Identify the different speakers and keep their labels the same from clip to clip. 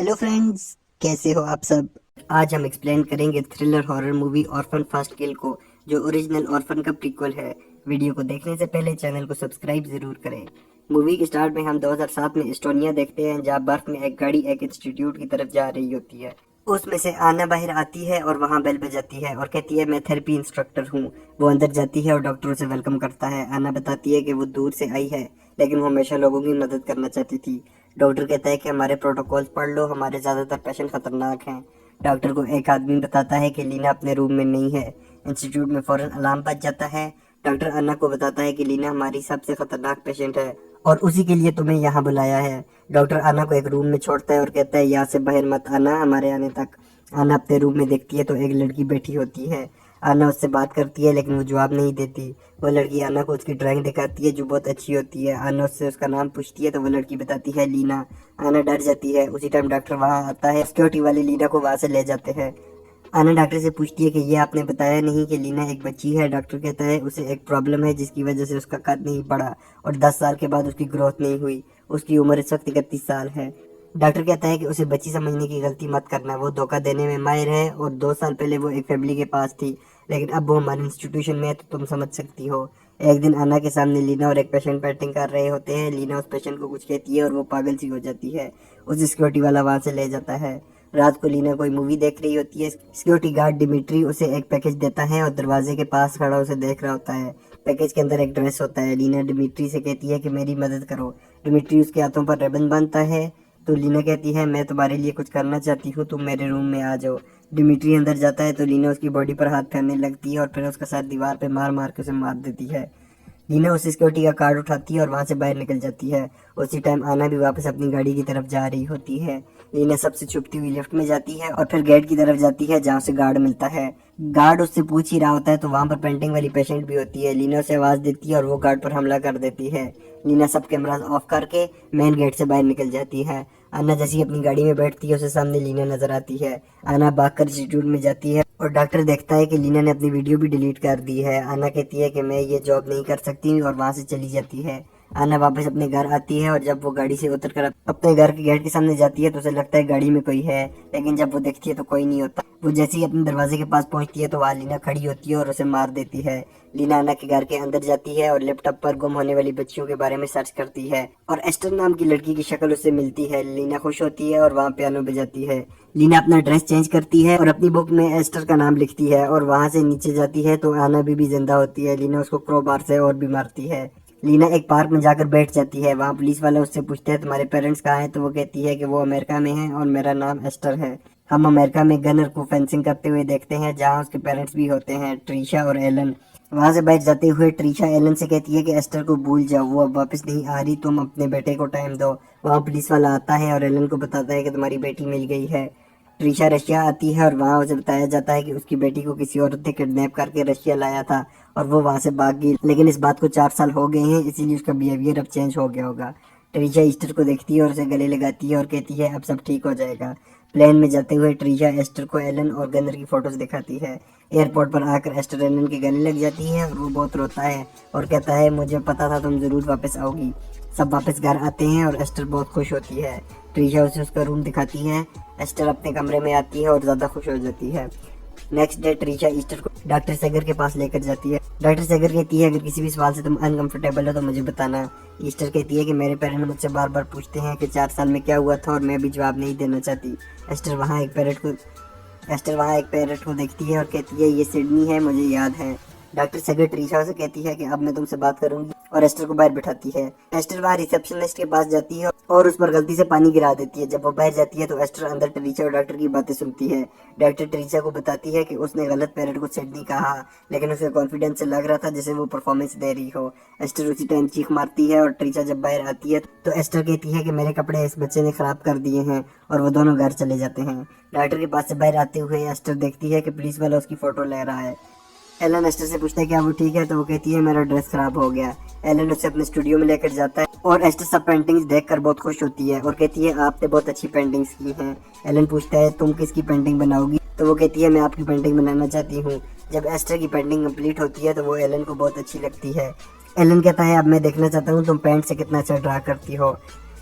Speaker 1: Hello friends, कैसे हो आप सब। आज हम एक्सप्लेन करेंगे thriller horror movie orphan first kill को, जो ओरिजिनल ऑर्फन का प्रीक्वल है। वीडियो को देखने से पहले चैनल को सब्सक्राइब जरूर करें। मूवी के स्टार्ट में हम 2007 में एस्टोनिया देखते हैं, जहां बर्फ में एक गाड़ी एक इंस्टीट्यूट की तरफ जा रही होती है। उसमें से आना बाहर आती है और वहां बेल बजाती है और कहती है मैं थेरेपी इंस्ट्रक्टर हूँ। वो अंदर जाती है और डॉक्टर उसे वेलकम करता है। आना बताती है कि वो दूर से आई है, लेकिन वो हमेशा लोगों की मदद करना चाहती थी। डॉक्टर कहता है कि हमारे प्रोटोकॉल्स पढ़ लो, हमारे ज्यादातर पेशेंट खतरनाक हैं। डॉक्टर को एक आदमी बताता है कि लीना अपने रूम में नहीं है। इंस्टीट्यूट में फौरन अलार्म बज जाता है। डॉक्टर अन्ना को बताता है कि लीना हमारी सबसे खतरनाक पेशेंट है और उसी के लिए तुम्हें यहाँ बुलाया है। डॉक्टर अन्ना को एक रूम में छोड़ता है और कहता है यहाँ से बाहर मत आना हमारे आने तक। अन्ना अपने रूम में देखती है तो एक लड़की बैठी होती है। अन्ना उससे बात करती है, लेकिन वो जवाब नहीं देती। वो लड़की अन्ना को उसकी ड्राइंग दिखाती है जो बहुत अच्छी होती है। अन्ना उससे उसका नाम पूछती है तो वो लड़की बताती है लीना। अन्ना डर जाती है। उसी टाइम डॉक्टर वहाँ आता है। सिक्योरिटी वाले लीना को वहाँ से ले जाते हैं। अन्ना डॉक्टर से पूछती है कि ये आपने बताया नहीं कि लीना एक बच्ची है। डॉक्टर कहता है उसे एक प्रॉब्लम है जिसकी वजह से उसका कद नहीं बढ़ा और 10 साल के बाद उसकी ग्रोथ नहीं हुई। उसकी उम्र इस वक्त 31 साल है। डॉक्टर कहता है कि उसे बच्ची समझने की गलती मत करना, वो धोखा देने में माहिर है और 2 साल पहले वो एक फैमिली के पास थी, लेकिन अब वो हमारे इंस्टीट्यूशन में है तो तुम समझ सकती हो। एक दिन अन्ना के सामने लीना और एक पेशेंट बैटिंग कर रहे होते हैं। लीना उस पेशेंट को कुछ कहती है और वो पागल सी हो जाती है। उस सिक्योरिटी वाला वहां से ले जाता है। रात को लीना कोई मूवी देख रही होती है। सिक्योरिटी गार्ड डिमिट्री उसे एक पैकेज देता है और दरवाजे के पास खड़ा उसे देख रहा होता है। पैकेज के अंदर एक ड्रेस होता है। लीना डिमिट्री से कहती है कि मेरी मदद करो। डिमिट्री उसके हाथों पर रिबन बांधता है तो लीना कहती है मैं तुम्हारे लिए कुछ करना चाहती हूँ, तुम मेरे रूम में आ जाओ। डिमिट्री अंदर जाता है तो लीना उसकी बॉडी पर हाथ फेरने लगती है और फिर उसका सर दीवार पे मार मार के उसे मार देती है। लीना उस सिक्योरिटी का कार्ड उठाती है और वहां से बाहर निकल जाती है। उसी टाइम आना भी वापस अपनी गाड़ी की तरफ जा रही होती है। लीना सबसे छुपती हुई लिफ्ट में जाती है और फिर गेट की तरफ जाती है जहाँ से गार्ड मिलता है। गार्ड उससे पूछ ही रहा होता है तो वहां पर पेंटिंग वाली पेशेंट भी होती है। लीना उसे आवाज देती है और वो गार्ड पर हमला कर देती है। लीना सब कैमरास ऑफ करके मेन गेट से बाहर निकल जाती है। अन्ना जैसी अपनी गाड़ी में बैठती है उसे सामने लीना नजर आती है। अन्ना भागकर इंस्टीट्यूट में जाती है और डॉक्टर देखता है कि लीना ने अपनी वीडियो भी डिलीट कर दी है। अन्ना कहती है कि मैं ये जॉब नहीं कर सकती और वहां से चली जाती है। अन्ना वापस अपने घर आती है और जब वो गाड़ी से उतर कर अपने घर के गेट के सामने जाती है तो उसे लगता है गाड़ी में कोई है, लेकिन जब वो देखती है तो कोई नहीं होता। वो जैसे ही अपने दरवाजे के पास पहुंचती है तो वहाँ लीना खड़ी होती है और उसे मार देती है। लीना अन्ना के घर के अंदर जाती है और लैपटॉप पर गुम होने वाली बच्चियों के बारे में सर्च करती है और एस्टर नाम की लड़की की शक्ल उससे मिलती है। लीना खुश होती है और वहाँ पियानो बजाती है। लीना अपना ड्रेस चेंज करती है और अपनी बुक में एस्टर का नाम लिखती है और वहां से नीचे जाती है तो आना भी जिंदा होती है। लीना उसको क्रोबार से और भी मारती है। लीना एक पार्क में जाकर बैठ जाती है। वहाँ पुलिस वाला उससे पूछते हैं तुम्हारे पेरेंट्स कहाँ हैं, तो वो कहती है कि वो अमेरिका में है और मेरा नाम एस्टर है। हम अमेरिका में गनर को फेंसिंग करते हुए देखते हैं जहाँ उसके पेरेंट्स भी होते हैं, ट्रीशा और एलन। वहां से बैठ जाते हुए ट्रीशा एलन से कहती है कि एस्टर को भूल जाओ, वो अब वापस नहीं आ रही, तुम अपने बेटे को टाइम दो। वहाँ पुलिस वाला आता है और एलन को बताता है कि तुम्हारी बेटी मिल गई है। ट्रीशा रशिया आती है और वहाँ उसे बताया जाता है कि उसकी बेटी को किसी औरत ने किडनैप करके रशिया लाया था और वो वहाँ से भाग गई, लेकिन इस बात को 4 साल हो गए हैं, इसीलिए उसका बिहेवियर अब चेंज हो गया होगा। ट्रीशा ईस्टर को देखती है और उसे गले लगाती है और कहती है अब सब ठीक हो जाएगा। प्लेन में जाते हुए ट्रीशा एस्टर को एलन और गनर की फोटोज दिखाती है। एयरपोर्ट पर आकर एस्टर एलन के गले लग जाती है और वो बहुत रोता है और कहता है मुझे पता था तुम जरूर वापस आओगी। सब वापस घर आते हैं और एस्टर बहुत खुश होती है। ट्रीशा उसे उसका रूम दिखाती है। एस्टर अपने कमरे में आती है और ज्यादा खुश हो जाती है। नेक्स्ट डे ट्रीशा ईस्टर को डॉक्टर सेगर के पास लेकर जाती है। डॉक्टर सेगर कहती है अगर किसी भी सवाल से तुम अनकंफर्टेबल हो तो मुझे बताना। ईस्टर कहती है कि मेरे पेरेंट्स मुझसे बार बार पूछते हैं कि 4 साल में क्या हुआ था और मैं भी जवाब नहीं देना चाहती। एस्टर वहाँ एक पैरट को देखती है और कहती है ये सिडनी है, मुझे याद है। डॉक्टर सेगर ट्रीशा से कहती है कि अब मैं तुमसे बात करूंगी और एस्टर को बाहर बिठाती है। एस्टर वहाँ रिसेप्शनिस्ट के पास जाती है और उस पर गलती से पानी गिरा देती है। जब वो बाहर जाती है तो एस्टर अंदर ट्रीशा और डॉक्टर की बातें सुनती है। डॉक्टर ट्रीशा को बताती है कि उसने गलत पैरट को सिडनी कहा, लेकिन उसे कॉन्फिडेंस से लग रहा था जैसे वो परफॉर्मेंस दे रही हो। एस्टर उसी टाइम चीख मारती है और ट्रीशा जब बाहर आती है तो एस्टर कहती है कि मेरे कपड़े इस बच्चे ने खराब कर दिए हैं और वो दोनों घर चले जाते हैं। डॉक्टर के पास से बाहर आते हुए एस्टर देखती है कि पुलिस वाला उसकी फोटो ले रहा है। एलन एस्टर से पूछता है क्या वो ठीक है, तो वो कहती है मेरा ड्रेस खराब हो गया। एलन उसे अपने स्टूडियो में लेकर जाता है और एस्टर सब पेंटिंग्स देखकर बहुत खुश होती है और कहती है आपने बहुत अच्छी पेंटिंग्स की हैं। एलन पूछता है तुम किसकी पेंटिंग बनाओगी, तो वो कहती है मैं आपकी पेंटिंग बनाना चाहती हूँ। जब एस्टर की पेंटिंग कंप्लीट होती है तो वो एलन को बहुत अच्छी लगती है। एलन कहता है अब मैं देखना चाहता हूँ तुम पेंट से कितना अच्छा ड्रा करती हो।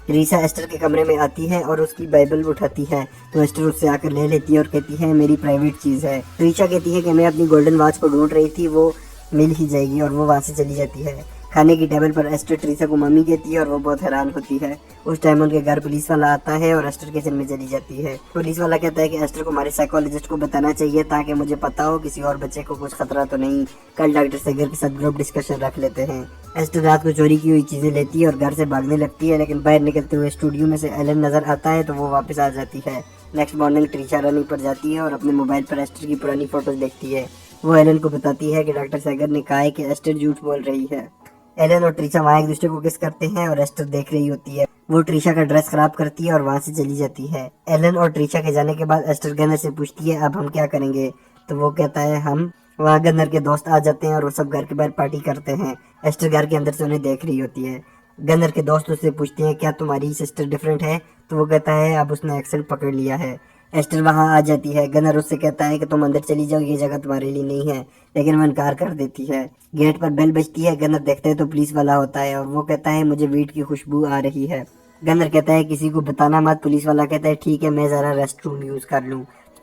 Speaker 1: ट्रीसा एस्टर के कमरे में आती है और उसकी बाइबल उठाती है, तो एस्टर उससे आकर ले लेती है और कहती है मेरी प्राइवेट चीज है। ट्रीसा कहती है कि मैं अपनी गोल्डन वॉच को ढूंढ रही थी, वो मिल ही जाएगी, और वो वहाँ से चली जाती है। खाने की टेबल पर एस्टर ट्रीसा को मम्मी कहती है और वो बहुत हैरान होती है। उस टाइम उनके घर पुलिस वाला आता है और एस्टर किचन में चली जाती है। पुलिस वाला कहता है कि एस्टर को हमारे साइकोलॉजिस्ट को बताना चाहिए ताकि मुझे पता हो किसी और बच्चे को कुछ खतरा तो नहीं। कल डॉक्टर सेगर के साथ ग्रुप डिस्कशन रख लेते हैं। एस्टर रात को चोरी की हुई चीजें लेती है और घर से भागने लगती है, लेकिन बाहर निकलते हुए स्टूडियो में से एलन नजर आता है तो वो वापस आ जाती है। नेक्स्ट मॉर्निंग ट्रीसा रनिंग पर जाती है और अपने मोबाइल पर एस्टर की पुरानी फोटोज देखती है। वो एलन को बताती है कि डॉक्टर सेगर ने कहा है कि एस्टर झूठ बोल रही है। एलन और ट्रीसा वहाँ एक दूसरे को किस करते हैं और एस्टर देख रही होती है। वो ट्रीसा का ड्रेस खराब करती है और वहाँ से चली जाती है। एलन और ट्रीसा के जाने के बाद एस्टर गनर से पूछती है अब हम क्या करेंगे, तो वो कहता है हम वहाँ गनर के दोस्त आ जाते हैं और वो सब घर के बाहर पार्टी करते हैं। एस्टर घर के अंदर से उन्हें देख रही होती है। गनर के दोस्त उससे पूछते हैं क्या तुम्हारी सिस्टर डिफरेंट है, तो वो कहता है अब उसने एक्सेंट पकड़ लिया है। एस्टर वहाँ आ जाती है। गनर उससे कहता है कि तुम अंदर चली जाओ, ये जगह तुम्हारे लिए नहीं है, लेकिन वो इनकार कर देती है। गेट पर बेल बजती है। गनर देखता है तो पुलिस वाला होता है और वो कहता है मुझे वीट की खुशबू आ रही है। गनर कहता है किसी को बताना मत। पुलिस वाला कहता है ठीक है, मैं जरा रेस्ट रूम यूज कर लूँ।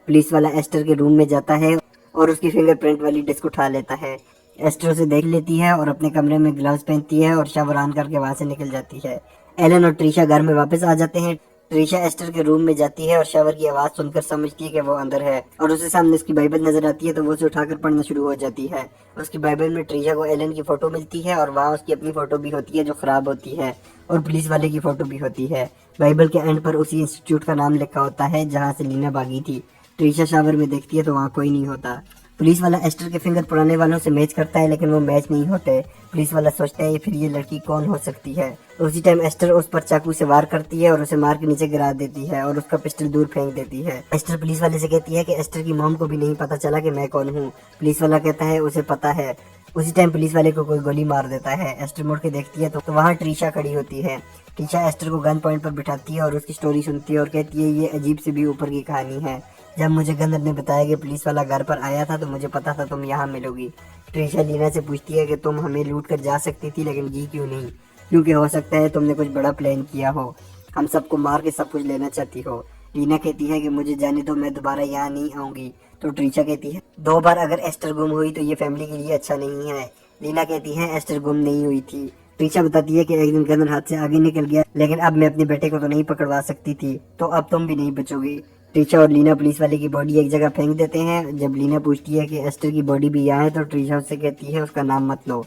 Speaker 1: पुलिस वाला एस्टर के रूम में जाता है और उसकी फिंगरप्रिंट वाली डिस्क उठा लेता है। एस्टर उसे देख लेती है और अपने कमरे में ग्लव्स पहनती है और शावर ऑन करके वहां से निकल जाती है। एलन और ट्रीसा घर में वापस आ जाते हैं। ट्रीसा एस्टर के रूम में जाती है और शावर की आवाज सुनकर समझती है कि वो अंदर है, और उसके सामने उसकी बाइबल नजर आती है तो वो उसे उठाकर पढ़ना शुरू हो जाती है। उसकी बाइबल में ट्रीसा को एलन की फोटो मिलती है और वहाँ उसकी अपनी फोटो भी होती है जो खराब होती है, और पुलिस वाले की फोटो भी होती है। बाइबल के एंड पर उसी इंस्टीट्यूट का नाम लिखा होता है जहाँ से लीना भागी थी। ट्रीसा शावर में देखती है तो वहाँ कोई नहीं होता। पुलिस वाला एस्टर के फिंगर पुराने वालों से मैच करता है, लेकिन वो मैच नहीं होते। पुलिस वाला सोचता है फिर ये लड़की कौन हो सकती है। उसी टाइम एस्टर उस पर चाकू से वार करती है और उसे मार के नीचे गिरा देती है और उसका पिस्टल दूर फेंक देती है। एस्टर पुलिस वाले से कहती है कि एस्टर की मॉम को भी नहीं पता चला कि मैं कौन हूँ। पुलिस वाला कहता है उसे पता है। उसी टाइम पुलिस वाले को कोई गोली मार देता है। एस्टर मुड़ के देखती है तो वहाँ ट्रीसा खड़ी होती है। ट्रीसा एस्टर को गन पॉइंट पर बिठाती है और उसकी स्टोरी सुनती है और कहती है ये अजीब से भी ऊपर की कहानी है। जब मुझे गनर ने बताया कि पुलिस वाला घर पर आया था तो मुझे पता था तुम यहाँ मिलोगी। ट्रीसा लीना से पूछती है कि तुम हमें लूट कर जा सकती थी लेकिन जी क्यों नहीं, क्योंकि हो सकता है तुमने कुछ बड़ा प्लान किया हो, हम सबको मार के सब कुछ लेना चाहती हो। लीना कहती है कि मुझे जाने दो, मैं दोबारा यहाँ नहीं आऊंगी। तो ट्रीसा कहती है 2 बार अगर एस्टर गुम हुई तो ये फैमिली के लिए अच्छा नहीं है। लीना कहती है एस्टर गुम नहीं हुई थी। ट्रीसा बताती है कि एक दिन गनर हाथ से आगे निकल गया, लेकिन अब मैं अपने बेटे को तो नहीं पकड़वा सकती थी, तो अब तुम भी नहीं बचोगी। ट्रीसा और लीना पुलिस वाले की बॉडी एक जगह फेंक देते हैं। जब लीना पूछती है कि एस्टर की बॉडी भी यहाँ है तो ट्रीसा उससे कहती है उसका नाम मत लो।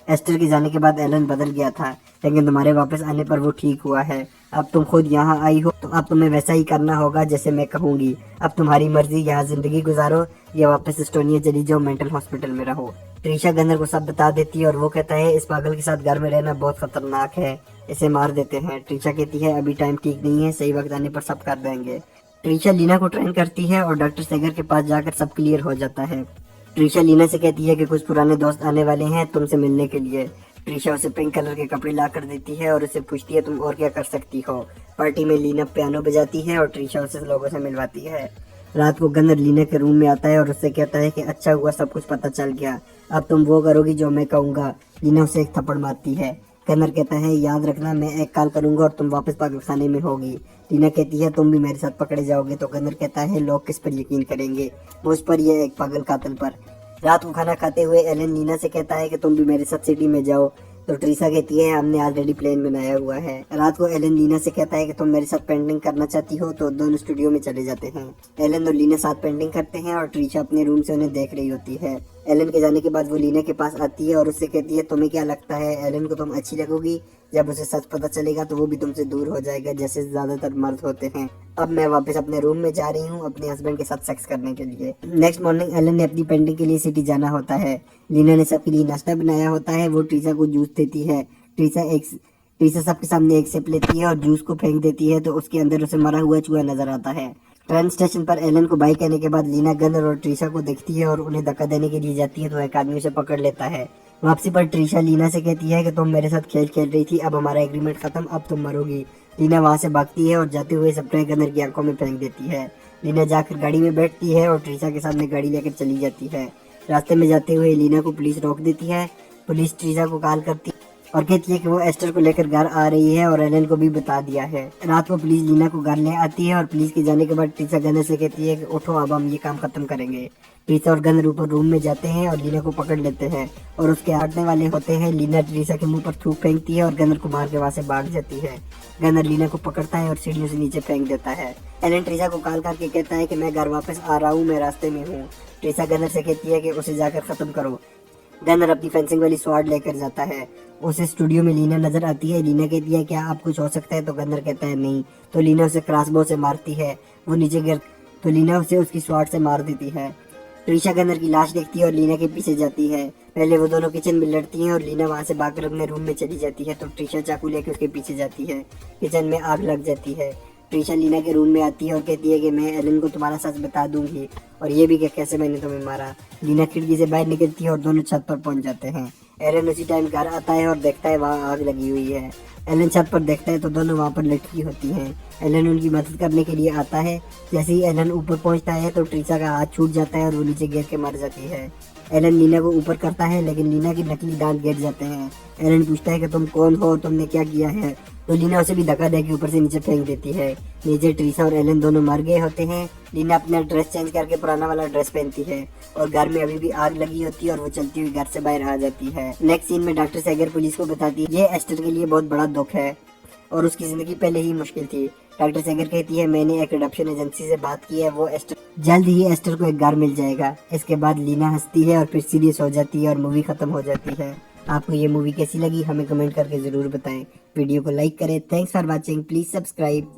Speaker 1: एस्टर के जाने के बाद एलन बदल गया था, लेकिन तुम्हारे वापस आने पर वो ठीक हुआ है। अब तुम खुद यहाँ आई हो तो अब तुम्हें वैसा ही करना होगा जैसे मैं कहूँगी। अब तुम्हारी मर्जी, यहाँ जिंदगी गुजारो या वापस एस्टोनिया चली जाओ, मेंटल हॉस्पिटल में रहो। ट्रीसा गनर को सब बता देती है और वो कहता है इस पागल के साथ घर में रहना बहुत खतरनाक है, इसे मार देते हैं। ट्रीसा कहती है अभी टाइम ठीक नहीं है, सही वक्त आने पर सब कर देंगे। ट्रीसा लीना को ट्रेन करती है और डॉक्टर सेगर के पास जाकर सब क्लियर हो जाता है। ट्रीसा लीना से कहती है कि कुछ पुराने दोस्त आने वाले हैं तुमसे मिलने के लिए। ट्रीसा उसे पिंक कलर के कपड़े ला कर देती है और उसे पूछती है तुम और क्या कर सकती हो। पार्टी में लीना पियानो बजाती है और ट्रीसा उसे लोगों से मिलवाती है। रात को गनर लीना के रूम में आता है और उससे कहता है कि अच्छा हुआ सब कुछ पता चल गया, अब तुम वो करोगी जो मैं कहूँगा। लीना उसे एक थप्पड़ मारती है। गनर कहता है याद रखना मैं एक कॉल करूंगा और तुम वापस पागलखाने में होगी। लीना कहती है तुम भी मेरे साथ पकड़े जाओगे। तो गनर कहता है लोग किस पर यकीन करेंगे, मुझ पर या एक पागल कातिल पर। रात को खाना खाते हुए एलन लीना से कहता है कि तुम भी मेरे साथ सिटी में जाओ। तो ट्रीसा कहती है हमने ऑलरेडी प्लान बनाया हुआ है। रात को एलन लीना से कहता है कि तुम मेरे साथ पेंटिंग करना चाहती हो, तो दोनों स्टूडियो में चले जाते हैं। एलन और लीना साथ पेंटिंग करते हैं और ट्रीसा अपने रूम से उन्हें देख रही होती है। एलन के जाने के बाद वो लीना के पास आती है और उससे कहती है तुम्हें क्या लगता है एलन को तुम अच्छी लगोगी, जब उसे सच पता चलेगा तो वो भी तुमसे दूर हो जाएगा जैसे ज्यादातर मर्द होते हैं। अब मैं वापस अपने रूम में जा रही हूँ अपने हस्बैंड के साथ सेक्स करने के लिए। नेक्स्ट मॉर्निंग एलन ने अपनी पेंटिंग के लिए सिटी जाना होता है। लीना ने सबके लिए नाश्ता बनाया होता है। वो ट्रीसा को जूस देती है। ट्रीसा सबके सामने एक सिप लेती है और जूस को फेंक देती है तो उसके अंदर उसे मरा हुआ चूहा नजर आता है। ट्रेन स्टेशन पर एलन को बाई कहने के बाद लीना गनर और ट्रीसा को देखती है और उन्हें धक्का देने के लिए जाती है तो एक आदमी उसे पकड़ लेता है। वापसी पर ट्रीसा लीना से कहती है कि तुम मेरे साथ खेल खेल रही थी, अब हमारा एग्रीमेंट खत्म, अब तुम मरोगी। लीना वहाँ से भागती है और जाते हुए स्प्रे गनर की आंखों में फेंक देती है। लीना जाकर गाड़ी में बैठती है और ट्रीसा के सामने गाड़ी लेकर चली जाती है। रास्ते में जाते हुए लीना को पुलिस रोक देती है। पुलिस ट्रीसा को कॉल करती और कहती है कि वो एस्टर को लेकर घर आ रही है और एलन को भी बता दिया है। रात को पुलिस लीना को घर ले आती है और पुलिस के जाने के बाद ट्रिसा गनर से कहती है कि उठो, अब हम ये काम खत्म करेंगे। ट्रिसा और गनर ऊपर रूम में जाते हैं और लीना को पकड़ लेते हैं और उसके हारने वाले होते हैं। लीना ट्रिसा के मुंह पर थूक फेंकती है और गनर को मार के वहाँ से भाग जाती है। गनर लीना को पकड़ता है और सीढ़ियों से नीचे फेंक देता है। एलन ट्रिसा को कॉल करके कहता है कि मैं घर वापस आ रहा हूँ, मैं रास्ते में हूँ। ट्रिसा गनर से कहती है कि उसे जाकर खत्म करो। गनर अपनी फेंसिंग वाली स्वॉर्ड लेकर जाता है। उसे स्टूडियो में लीना नजर आती है। लीना कहती है क्या आप कुछ हो सकता है, तो गनर कहता है नहीं। तो लीना उसे क्रॉसबो से मारती है। वो नीचे गिर तो लीना उसे उसकी स्वॉर्ड से मार देती है। ट्रिशा गनर की लाश देखती है और लीना के पीछे जाती है। पहले वो दोनों किचन में लड़ती हैं और लीना वहाँ से भागकर अपने रूम में चली जाती है। तो ट्रिशा चाकू लेकर उसके पीछे जाती है। किचन में आग लग जाती है। ट्रिशा लीना के रूम में आती है और कहती है कि मैं एलन को तुम्हारा सच बता दूंगी और ये भी कि कैसे मैंने तुम्हें मारा। लीना खिड़की से बाहर निकलती है और दोनों छत पर पहुंच जाते हैं। एलन उसी टाइम घर आता है और देखता है वहाँ आग लगी हुई है। एलन छत पर देखता है तो दोनों वहाँ पर लटकी होती हैं। एलन उनकी मदद करने के लिए आता है। जैसे ही एलन ऊपर पहुँचता है तो ट्रिशा का हाथ छूट जाता है और वो नीचे गिर के मर जाती है। एलन लीना को ऊपर करता है लेकिन लीना की नकली दांत गिर जाते हैं। एलन पूछता है कि तुम कौन हो और तुमने क्या किया है। तो लीना उसे भी धक्का देके ऊपर से नीचे फेंक देती है। नीचे ट्रिशा और एलन दोनों मर गए होते हैं। लीना अपना ड्रेस चेंज करके पुराना वाला ड्रेस पहनती है और घर में अभी भी आग लगी होती है और वो चलती हुई घर से बाहर आ जाती है। नेक्स्ट सीन में डॉक्टर सैगर पुलिस को बताती है ये एस्टर के लिए बहुत बड़ा दुख है और उसकी जिंदगी पहले ही मुश्किल थी। डॉक्टर सैगर कहती है मैंने एक अडॉप्शन एजेंसी से बात की है, वो एस्टर जल्द ही एस्टर को एक घर मिल जाएगा। इसके बाद लीना हंसती है और फिर सीरियस हो जाती है और मूवी खत्म हो जाती है। आपको ये मूवी कैसी लगी हमें कमेंट करके जरूर बताएं। वीडियो को लाइक करें। Thanks for watching, please subscribe.